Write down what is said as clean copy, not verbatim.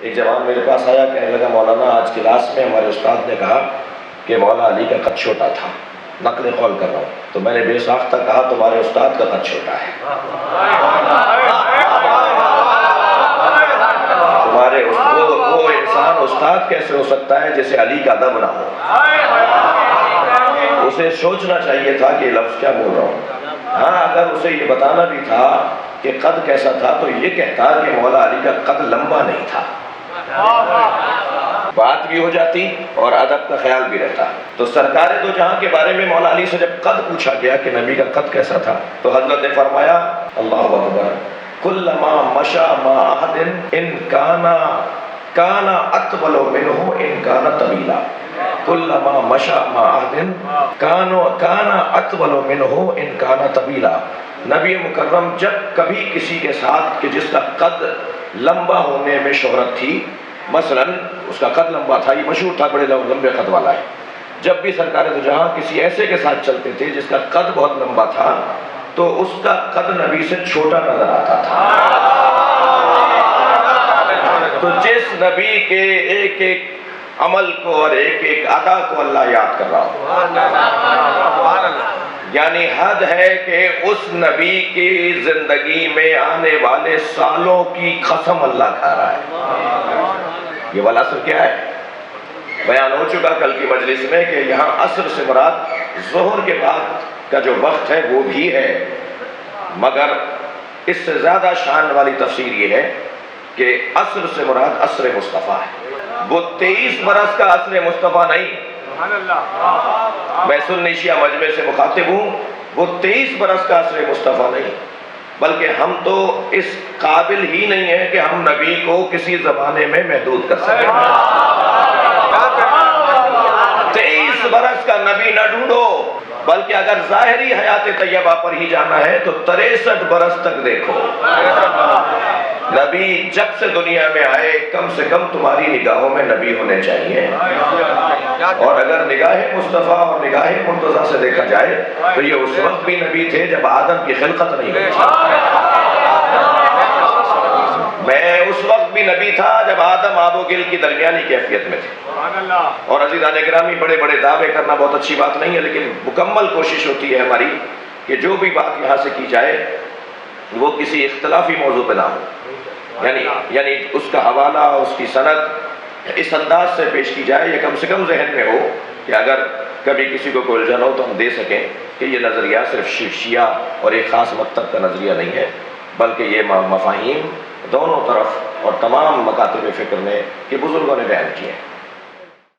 ایک جوان میرے پاس آیا، کہنے لگا مولانا آج کلاس میں ہمارے استاد نے کہا کہ مولا علی کا قد چھوٹا تھا، نقل قول کر رہا ہوں، تو میں نے بے ساختہ کہا تمہارے استاد کا قد چھوٹا ہے۔ تمہارے وہ انسان استاد کیسے ہو سکتا ہے جسے علی کا ادب نہ ہو؟ اسے سوچنا چاہیے تھا کہ یہ لفظ کیا بول رہا ہوں۔ ہاں اگر اسے یہ بتانا بھی تھا کہ قد کیسا تھا تو یہ کہتا کہ مولا علی کا قد لمبا نہیں تھا، بات بھی ہو جاتی اور ادب کا خیال بھی رہتا۔ تو سرکار دو جہاں کے بارے میں مولا علی سے جب قد پوچھا گیا کہ نبی کا قد کیسا تھا تو حضرت نے فرمایا اللہ اکبر، کلما مشى مع احد ان کان اطول منه ان کان طویلا، کلما مشى مع احد کان اطول منه ان کان طویلا۔ نبی مکرم جب کبھی کسی کے ساتھ کہ جس کا قد لمبا ہونے میں شہرت تھی، مثلا اس کا قد لمبا تھا، یہ مشہور تھا بڑے لمبے قد والا ہے، جب بھی سرکار دو جہاں کسی ایسے کے ساتھ چلتے تھے جس کا قد بہت لمبا تھا تو اس کا قد نبی سے چھوٹا نظر آتا تھا۔ تو جس نبی کے ایک ایک عمل کو اور ایک ایک ادا کو اللہ یاد کر رہا ہو، یعنی حد ہے کہ اس نبی کی زندگی میں آنے والے سالوں کی قسم اللہ کھا رہا ہے۔ یہ والا اثر کیا ہے؟ بیان ہو چکا کل کی مجلس میں کہ یہاں عصر سے مراد ظہر کے بعد کا جو وقت ہے وہ بھی ہے، مگر اس سے زیادہ شان والی تفسیر یہ ہے کہ عصر سے مراد عصر مصطفیٰ ہے۔ وہ 23 برس کا عصر مصطفیٰ نہیں، میں سنی شیعہ مجمع سے مخاطب ہوں، وہ 23 برس کا عصر مصطفیٰ نہیں، بلکہ ہم تو اس قابل ہی نہیں ہیں کہ ہم نبی کو کسی زمانے میں محدود کر سکیں۔ 23 برس کا نبی نہ ڈھونڈو، بلکہ اگر ظاہری حیات طیبہ پر ہی جانا ہے تو 63 برس تک دیکھو۔ نبی جب سے دنیا میں آئے کم سے کم تمہاری نگاہوں میں نبی ہونے چاہیے، اور اگر نگاہ مصطفیٰ اور نگاہ مرتضیٰ سے دیکھا جائے تو یہ اس وقت بھی نبی تھے جب آدم کی خلقت نہیں ہوئی تھی۔ میں اس وقت بھی نبی تھا جب آدم آب و گل کی درمیانی کیفیت میں تھے۔ اور عزیزان گرامی، بڑے بڑے دعوے کرنا بہت اچھی بات نہیں ہے، لیکن مکمل کوشش ہوتی ہے ہماری کہ جو بھی بات یہاں سے کی جائے وہ کسی اختلافی موضوع پہ نہ ہو، یعنی اس کا حوالہ، اس کی سند اس انداز سے پیش کی جائے، یہ کم سے کم ذہن میں ہو کہ اگر کبھی کسی کو کوئی الجھن ہو تو ہم دے سکیں کہ یہ نظریہ صرف شیعہ اور ایک خاص مکتب کا نظریہ نہیں ہے، بلکہ یہ مفاہیم دونوں طرف اور تمام مکاتب فکر نے کہ بزرگوں نے بیان کیے ہیں۔